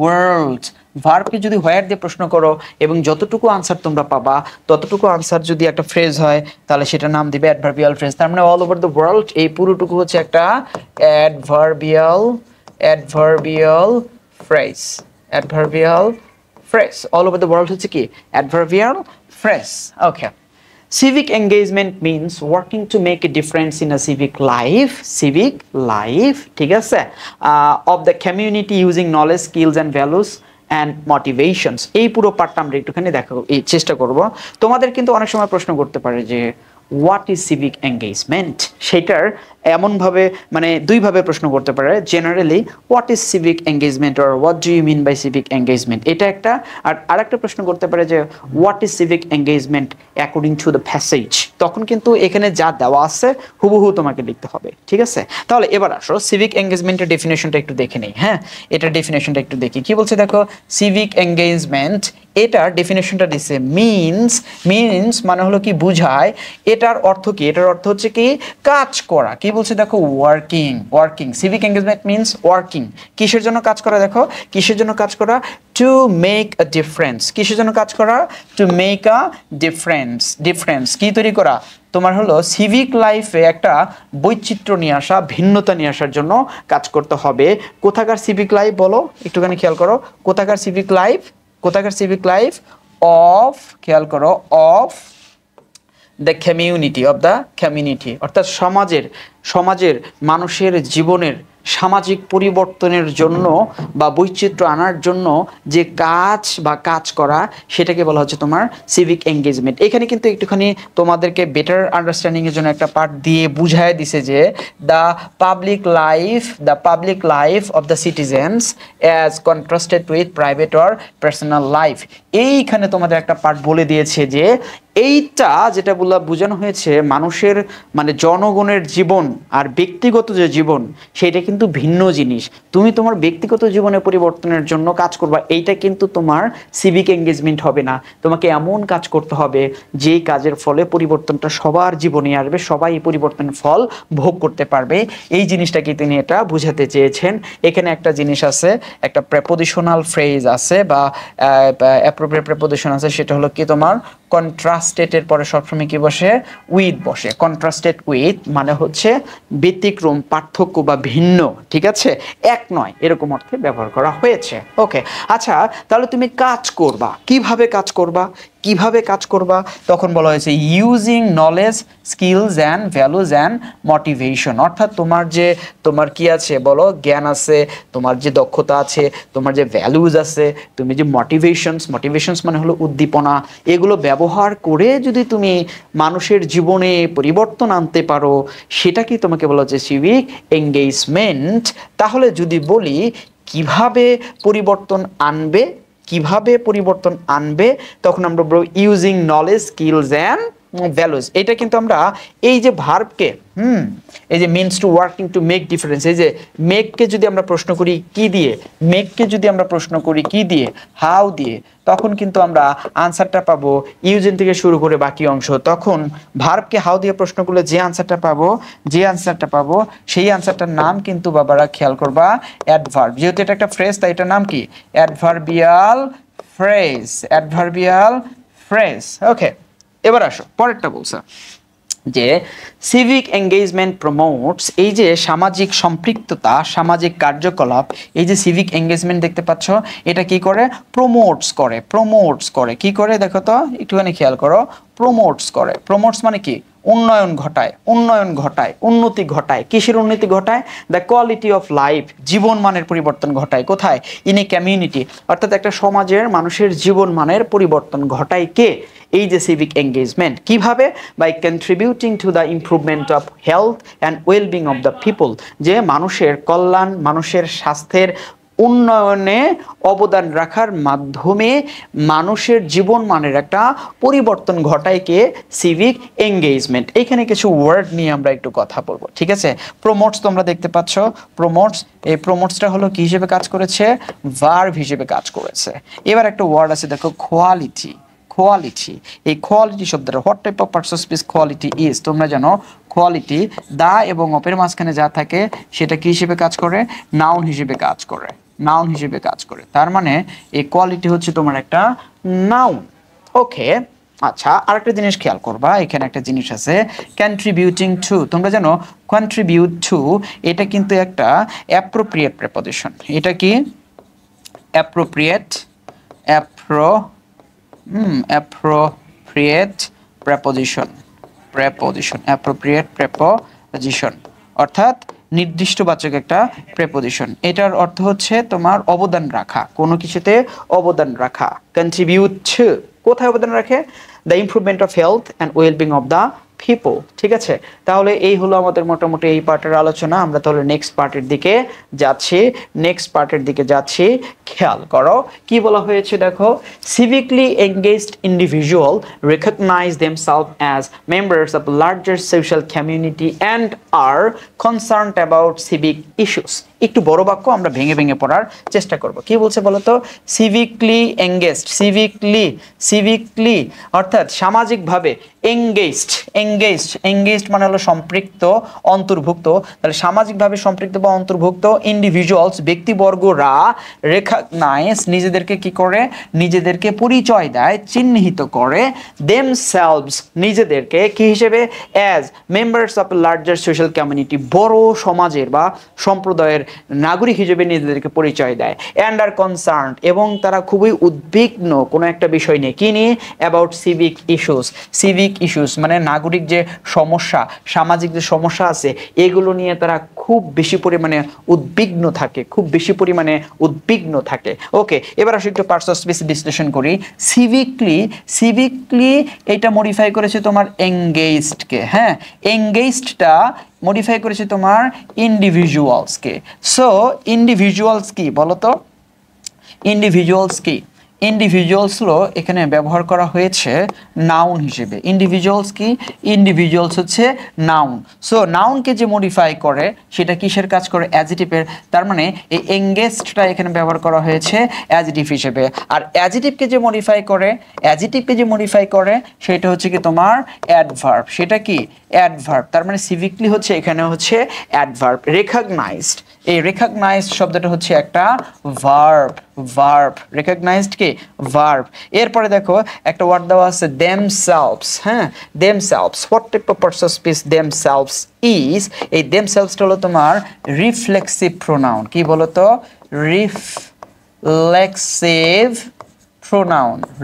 Speaker 1: world। ভার্বকে যদি হোয়ার দিয়ে প্রশ্ন করো এবং যতটুকু আনসার তোমরা পাবা ততটুকু আনসার যদি একটা ফ্রেজ হয় তাহলে সেটা নাম দিবে অ্যাডভার্বিয়াল ফ্রেজ, তার মানে অল ওভার দ্য ওয়ার্ল্ড এই পুরোটুকু হচ্ছে একটা adverbial, adverbial phrase, adverbial phrase, all over the world হচ্ছে কি adverbial phrase. Okay, civic engagement means working to make a difference in a civic life, ঠিক আছে, of the community using knowledge, skills and values and motivations। এই পুরো পার্টটা আমরা একটুখানি দেখো এই চেষ্টা করব। তোমাদের কিন্তু অনেক সময় প্রশ্ন করতে পারে যে হোয়াট ইজ সিভিক এঙ্গেজমেন্ট, সেটার এমনভাবে মানে দুইভাবে প্রশ্ন করতে পারে, generally what is civic engagement or what do you mean by civic engagement, এটা একটা, আর আরেকটা প্রশ্ন করতে পারে যে what is civic engagement according to the passage, তখন কিন্তু এখানে যা দেওয়া আছে হুবহু তোমাকে লিখতে হবে, ঠিক আছে। তাহলে এবার আসো সিভিক এঙ্গেজমেন্টের ডেফিনেশনটা একটু দেখে নেই, হ্যাঁ এটার ডেফিনেশনটা একটু দেখি কি বলছে, দেখো সিভিক এঙ্গেজমেন্ট এটার ডেফিনেশনটা দিছে মিনস, মিনস মানে হলো কি বুঝায়, এটার অর্থ কি, এটার অর্থ হচ্ছে কি কাজ করা, কি বলছে দেখো working, working, civic engagement means working, কিসের জন্য কাজ করা, দেখো কিসের জন্য কাজ করা, টু মেক আ ডিফারেন্স, কিসের জন্য কাজ করা, to make a difference, difference কি তৈরি করা, তোমার হলো সিভিক লাইফে একটা বৈচিত্র্য নিয়ে আসা, ভিন্নতা নিয়ে আসার জন্য কাজ করতে হবে। কোথাকার সিভিক লাইফ বলো একটুখানি খেয়াল করো, কোথাকার সিভিক লাইফ, কোথাকার সিভিক লাইফ অফ, খেয়াল করো of the community, of the community অর্থাৎ সমাজের, সমাজের মানুষের জীবনের সামাজিক পরিবর্তনের জন্য বা বৈচিত্র্য আনার জন্য যে কাজ বা কাজ করা সেটাকে বলা হচ্ছে তোমার সিভিক এঙ্গেজমেন্ট। এখানে কিন্তু একটুখানি তোমাদেরকে বেটার আন্ডারস্ট্যান্ডিংয়ের জন্য একটা পার্ট দিয়ে বুঝায় দিছে যে the public life of the citizens as contrasted with private or personal life, এইখানে তোমাদের একটা পার্ট বলে দিয়েছে যে এইটা যেটা বোঝানো হয়েছে মানুষের মানে জনগণের জীবন আর ব্যক্তিগত যে জীবন সেটা কিন্তু ভিন্ন জিনিস, তুমি তোমার ব্যক্তিগত জীবনে পরিবর্তনের জন্য কাজ করবা, এইটা কিন্তু তোমার সিভিক এঙ্গেজমেন্ট হবে না, তোমাকে এমন কাজ করতে হবে যেই কাজের ফলে পরিবর্তনটা সবার জীবনে আসবে, সবাই এই পরিবর্তনের ফল ভোগ করতে পারবে, এই জিনিসটাকে তিনি এটা বুঝাতে চেয়েছেন। এখানে একটা জিনিস আছে, একটা প্রেপোজিশনাল ফ্রেজ আছে বা অ্যাপ্রোপ্রিয়েট প্রেপোজিশন আছে, সেটা হলো কি তোমার কন্ট্রাস্টেডের পরে সবসময় কি বসে, উইথ বসে, কন্ট্রাস্টেড উইথ মানে হচ্ছে ব্যতিক্রম, পার্থক্য বা ভিন্ন, ঠিক আছে, এক নয়, এরকম অর্থে ব্যবহার করা হয়েছে। ওকে, আচ্ছা তাহলে তুমি কাজ করবা, কিভাবে কাজ করবা, কিভাবে কাজ করবা, তখন বলা হয়েছে using knowledge, skills and values and motivation, অর্থাৎ তোমার যে তোমার কি আছে বলো, জ্ঞান আছে, তোমার যে দক্ষতা আছে, তোমার যে ভ্যালুজ আছে, তুমি যে মোটিভেশনস মানে হলো উদ্দীপনা, এগুলো ব্যবহার করে যদি তুমি মানুষের জীবনে পরিবর্তন আনতে পারো সেটাকে তোমাকে বলা হচ্ছে সিভিক এঙ্গেজমেন্ট। তাহলে যদি বলি কিভাবে পরিবর্তন আনবে, কিভাবে পরিবর্তন আনবে, তখন আমরা বলবো using knowledge, skills and values. এটা কিন্তু আমরা এই যে ভার্বকে এই যে means to working to make difference, এই যে মেককে যদি আমরা প্রশ্ন করি কি দিয়ে, মেককে যদি আমরা প্রশ্ন করি কি দিয়ে, হাউ দিয়ে, তখন কিন্তু আমরা আনসারটা পাবো ইউজিং থেকে শুরু করে বাকি অংশ। তখন ভার্বকে হাউ দিয়ে প্রশ্ন করলে যে আনসারটা পাবো সেই আনসারটার নাম কিন্তু বাবারা খেয়াল করবা অ্যাডভার্ব, যেহেতু এটা একটা ফ্রেজ তাই এটার নাম কি অ্যাডভার্বিয়াল ফ্রেজ, অ্যাডভার্বিয়াল ফ্রেজ। ওকে, এবার আসো পরেরটা বলছে যে সিভিক এঙ্গেজমেন্ট প্রমোটস, এই যে সামাজিক সম্পৃক্ততা, সামাজিক কার্যকলাপ, এই যে সিভিক এঙ্গেজমেন্ট দেখতে পাচ্ছ, এটা কি করে? প্রমোটস করে কি করে দেখো তো, একটুখানি খেয়াল করো। প্রমোটস করে, প্রমোটস মানে কি? উন্নয়ন ঘটায়, উন্নতি ঘটায়। কিসের উন্নতি ঘটায়? দ্য কোয়ালিটি অফ লাইফ, জীবন মানের পরিবর্তন ঘটায়। কোথায়? ইন এ কমিউনিটি, অর্থাৎ একটা সমাজের মানুষের জীবন মানের পরিবর্তন ঘটায় কে? এই যে সিভিক এঙ্গেজমেন্ট। কিভাবে? By contributing to the improvement of health and wellbeing of the people, যে মানুষের কল্যাণ, মানুষের স্বাস্থ্যের উন্নয়নে অবদান রাখার মাধ্যমে মানুষের জীবন মানের একটা পরিবর্তন ঘটায় কে? Civic engagement. এখানে কিছু ওয়ার্ড নিয়ে আমরা একটু কথা বলবো, ঠিক আছে? প্রমোটস তোমরা দেখতে পাচ্ছ, প্রমোটস, এই প্রমোটসটা হলো কি হিসেবে কাজ করেছে? ভার্ব হিসেবে কাজ করেছে। এবার একটা ওয়ার্ড আছে দেখো, কোয়ালিটি। এই কোয়ালিটি শব্দটা, what type of parts of speech quality is, তোমরা জানো কোয়ালিটি দা এবং অপের মাঝখানে যা থাকে সেটা কি হিসেবে কাজ করে? নাউন হিসেবে কাজ করে। তার মানে এই কোয়ালিটি হচ্ছে তোমার একটা নাউন। ওকে, আচ্ছা, আরেকটা জিনিস খেয়াল করবা, এখানে একটা জিনিস আছে কন্ট্রিবিউটিং টু। তোমরা জানো কন্ট্রিবিউট টু এটা কিন্তু একটা অ্যাপ্রোপ্রিয়েট প্রেপোজিশন। এটা কি? অ্যাপ্রোপ্রিয়েট প্রেপোজিশন, অর্থাৎ নির্দিষ্টবাচক একটা প্রেপোজিশন। এটার অর্থ হচ্ছে তোমার অবদান রাখা, কোনো কিছুতে অবদান রাখা। কন্ট্রিবিউট টু কোথায় অবদান রাখে? The improvement of health and wellbeing of the people. ঠিক আছে, তাহলে এই হলো আমাদের মোটামুটি এই পার্টের আলোচনা। আমরা তাহলে নেক্সট পার্টের দিকে যাচ্ছি। খেয়াল করো কি বলা হয়েছে দেখো, civically engaged individual recognise themselves as members of larger social community and are concerned about civic issues. একটু বড় বাক্য, আমরা ভেঙে ভেঙে পড়ার চেষ্টা করব। কি বলছে বলো তো? সিভিকলি এঙ্গেজড, সিভিকলি অর্থাৎ সামাজিকভাবে এঙ্গেজড মানে হলো সম্পৃক্ত, অন্তর্ভুক্ত। তাহলে সামাজিকভাবে সম্পৃক্ত বা অন্তর্ভুক্ত ইন্ডিভিজুয়ালস ব্যক্তিবর্গরা রেকগনাইজ নিজেদেরকে কি করে? নিজেদেরকে পরিচয় দেয়, চিহ্নিত করে দেমসেলভস নিজেদেরকে কি হিসেবে? As members of larger social community বড় সমাজের বা সম্প্রদায়ের নাগরিক হিসেবে নিজেদেরকে পরিচয় দেয়। অ্যান্ড আর কনসার্ন এবং তারা খুবই উদ্বিগ্ন কোনো একটা বিষয় নিয়ে। কি নিয়ে? অ্যাবাউট সিভিক ইস্যুস মানে নাগরিক যে সমস্যা, সামাজিক যে সমস্যা আছে এগুলো নিয়ে তারা খুব বেশি পরিমাণে উদ্বিগ্ন থাকে। ওকে, এবার আসলে একটু পার্টস অফ স্পিচ বিশ্লেষণ করি। সিভিকলি এটা মডিফাই করেছে তোমার এঙ্গেজডকে। হ্যাঁ, এঙ্গেজডটা মডিফাই করেছে তোমার ইন্ডিভিজুয়ালসকে। সো ইন্ডিভিজুয়ালস কি বলো তো? ইন্ডিভিজুয়ালস হলো এখানে ব্যবহার করা হয়েছে নাউন হিসেবে। ইন্ডিভিজুয়ালস হচ্ছে নাউন। সো নাউনকে যে মডিফাই করে সেটা কিসের কাজ করে? অ্যাডজেটিভের। তার মানে এই এঙ্গেজডটা এখানে ব্যবহার করা হয়েছে অ্যাডজেটিভ হিসেবে। আর অ্যাডজেটিভকে যে মডিফাই করে সেটা হচ্ছে কি তোমার অ্যাডভার্ব। সেটা কি? অ্যাডভার্ব। তার মানে সিভিকলি হচ্ছে এখানে হচ্ছে অ্যাডভার্ব। রেকগনাইজড, এই রেকগনাইজড শব্দটা হচ্ছে একটা ভার্ব। রেকগনাইজড কি? ভার্ব। এরপরে দেখো একটা ওয়ার্ড দেওয়া আছে দেমসেলভস। হ্যাঁ, themselves, what type of parts of speech themselves is? এই দেমসেলভসটা হলো তোমার রিফ্লেক্সিভ প্রোনাউন। কি বলো তো?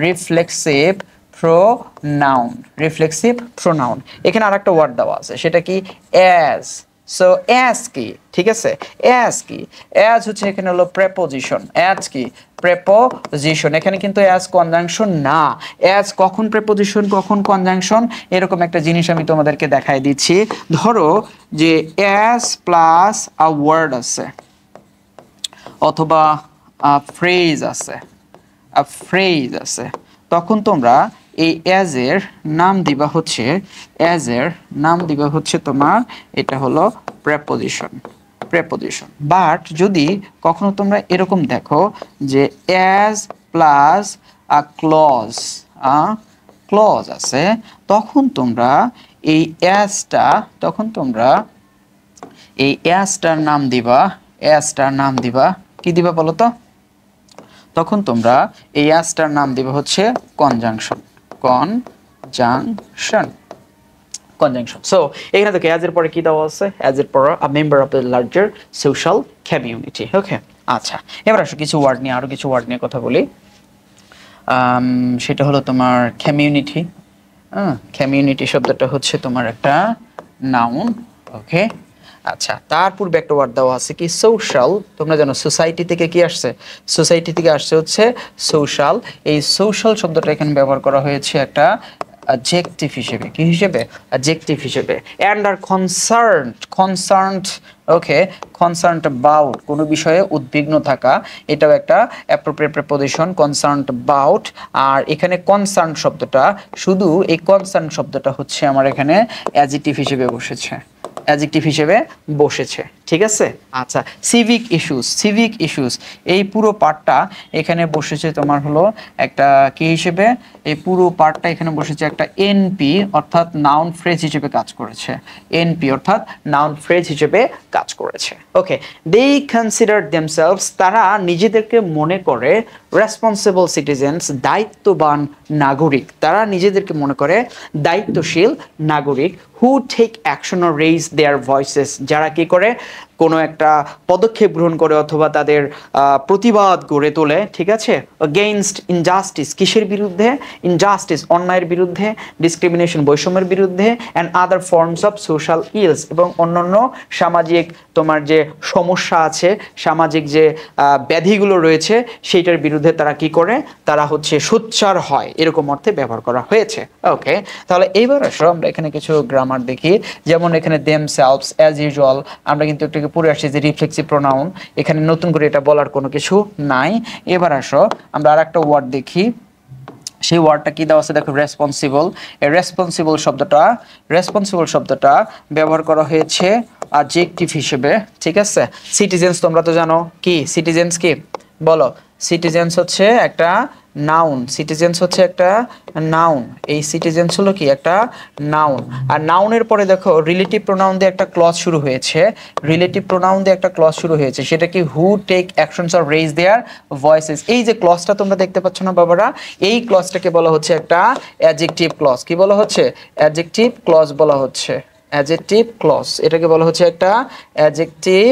Speaker 1: Reflexive pronoun. এখানে আরেকটা ওয়ার্ড দেওয়া আছে, সেটা কি? অ্যাজ। সো অ্যাজ কি? ঠিক আছে, অ্যাজ হচ্ছে এখানে হলো প্রেপোজিশন। অ্যাজ কি? প্রেপোজিশন। এখানে কিন্তু অ্যাজ কনজাংশন না। অ্যাজ কখন প্রেপোজিশন কখন কনজাংশন এরকম একটা জিনিস আমি তোমাদেরকে দেখাই দিচ্ছি। ধরো যে অ্যাজ প্লাস আ ওয়ার্ড আছে অথবা ফ্রেজ আছে, তখন তোমরা এই অ্যাজ এর নাম দিবা হচ্ছে তোমার এটা হলো প্রেপোজিশন। বাট যদি কখনো তোমরা এরকম দেখো যে অ্যাজ প্লাস আ ক্লজ আছে, তখন তোমরা এই অ্যাজটার নাম দিবা কি দিবা বলো তো? তখন তোমরা এই অ্যাজটার নাম দিবা হচ্ছে কনজাংশন। কনজাংশন। সো এখানে দেখো অ্যাজ এর পরে কি দেওয়া আছে, অ্যাজ এর পরে a member of the larger social community. Okay, আচ্ছা এবার আসো কিছু ওয়ার্ড নিয়ে, আরো কিছু ওয়ার্ড নিয়ে কথা বলি। সেটা হলো তোমার কমিউনিটি। কমিউনিটি শব্দটা হচ্ছে তোমার একটা নাউন। ওকে, আচ্ছা তার পূর্বে একটা ওয়ার্ড দেওয়া আছে কি সোশ্যাল। তোমরা জানো সোসাইটি থেকে কি আসছে, সোসাইটি থেকে আসছে হচ্ছে সোশ্যাল। এই সোশ্যাল শব্দটা এখানে ব্যবহার করা হয়েছে একটা অ্যাডজেক্টিভ হিসেবে, কি হিসেবে, অ্যাডজেক্টিভ হিসেবে। And are concerned, okay, concerned about, কোনো বিষয়ে উদ্বিগ্ন থাকা, এটাও একটা অ্যাপ্রোপ্রিয়েট প্রিপোজিশন, কনসার্নড অ্যাবাউট। আর এখানে কনসার্ন শব্দটা, শুধু এই কনসার্ন শব্দটা হচ্ছে আমার এখানে অ্যাডজেক্টিভ হিসেবে বসেছে, অ্যাডজেক্টিভ হিসেবে বসেছে, ঠিক আছে। আচ্ছা সিভিক ইস্যুস, এই পুরো পার্টটা এখানে বসেছে তোমার হলো একটা কি হিসেবে, এই পুরো পার্টটা এখানে বসেছে একটা এনপি অর্থাৎ নাউন ফ্রেজ হিসেবে কাজ করেছে, এনপি অর্থাৎ নাউন ফ্রেজ হিসেবে কাজ করেছে। ওকে, দে কনসিডার দেমসেলভস, তারা নিজেদেরকে মনে করে রেসপন্সিবল সিটিজেন্স, দায়িত্ববান নাগরিক, তারা নিজেদেরকে মনে করে দায়িত্বশীল নাগরিক। Who take action or raise their voices, যারা কি করে কোনো একটা পদক্ষেপ গ্রহণ করে অথবা তাদের প্রতিবাদ গড়ে তোলে, ঠিক আছে। এগেইনস্ট ইনজাস্টিস, কিসের বিরুদ্ধে, ইনজাস্টিস অন্যায়ের বিরুদ্ধে, ডিসক্রিমিনেশন বৈষম্যের বিরুদ্ধে, and other forms of social else, এবং অন্যান্য সামাজিক তোমার যে সমস্যা আছে, সামাজিক যে ব্যাধিগুলো রয়েছে সেইটার বিরুদ্ধে তারা কি করে, তারা হচ্ছে সোচ্চার হয়, এরকম অর্থে ব্যবহার করা হয়েছে। ওকে, তাহলে এইবার আসো আমরা এখানে কিছু গ্রামার দেখি। যেমন এখানে দেমসেলভস, অ্যাজ ইউজুয়াল আমরা কিন্তু একটু পড়ে আসছি যে রিফ্লেক্সিভ প্রোনাউন, এখানে নতুন করে এটা বলার কোনো কিছু নাই। এবার আসো আমরা আরেকটা ওয়ার্ড দেখি, সেই ওয়ার্ডটা কি দেওয়া আছে দেখো, রেসপন্সিবল। এই রেসপন্সিবল শব্দটা ব্যবহার করা হয়েছে অ্যাডজেক্টিভ হিসেবে, ঠিক আছে। সিটিজেন্স তোমরা তো জানো, কি সিটিজেন্স, কি বলো, সিটিজেন্স হচ্ছে একটা নাউন, সিটিজেন্স হচ্ছে একটা নাউন, এই সিটিজেন্স হলো কি একটা নাউন। আর নাউনের পরে দেখো রিলেটিভ প্রোনাউন দিয়ে একটা ক্লজ শুরু হয়েছে, সেটা কি, who take actions or raise their voices. এই যে ক্লজটা তোমরা দেখতে পাচ্ছ না বাবারা, এই ক্লজটাকে বলা হচ্ছে একটা অ্যাডজেক্টিভ ক্লজ। কি বলা হচ্ছে, অ্যাডজেক্টিভ ক্লজ বলা হচ্ছে, অ্যাডজেক্টিভ ক্লজ, এটাকে বলা হচ্ছে একটা অ্যাডজেক্টিভ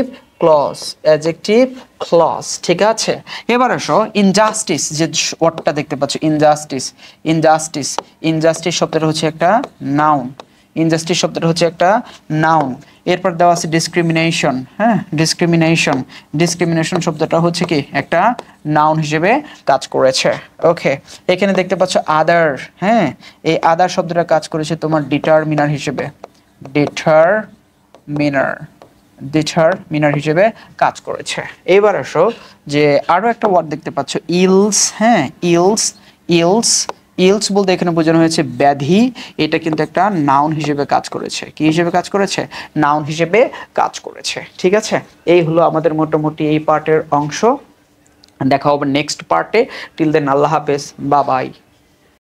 Speaker 1: ক্লজ, ঠিক আছে। এবার আসো ইনজাস্টিস, যে ওয়ার্ডটা দেখতে পাচ্ছ, ইনজাস্টিস শব্দটা হচ্ছে একটা নাউন, এরপর দেওয়া আছে ডিসক্রিমিনেশন, হ্যাঁ, ডিসক্রিমিনেশন শব্দটা হচ্ছে কি একটা নাউন হিসেবে কাজ করেছে। ওকে, এখানে দেখতে পাচ্ছ আদার, হ্যাঁ, এই আদার শব্দটা কাজ করেছে তোমার ডিটারমিনার হিসেবে, ডিটারমিনার হিসেবে কাজ করেছে। এবার আসো যে আরো একটা ওয়ার্ড দেখতে পাচ্ছ, ইলস, হ্যাঁ, ইলস বলতে এখানে বোঝানো হয়েছে ব্যাধি, এটা কিন্তু একটা নাউন হিসেবে কাজ করেছে, কি হিসেবে কাজ করেছে, নাউন হিসেবে কাজ করেছে, ঠিক আছে। এই হলো আমাদের মোটামুটি এই পার্টের অংশ। দেখা হবে নেক্সট পার্টে। টিল দেন আল্লাহ হাফেজ, বাই বাই।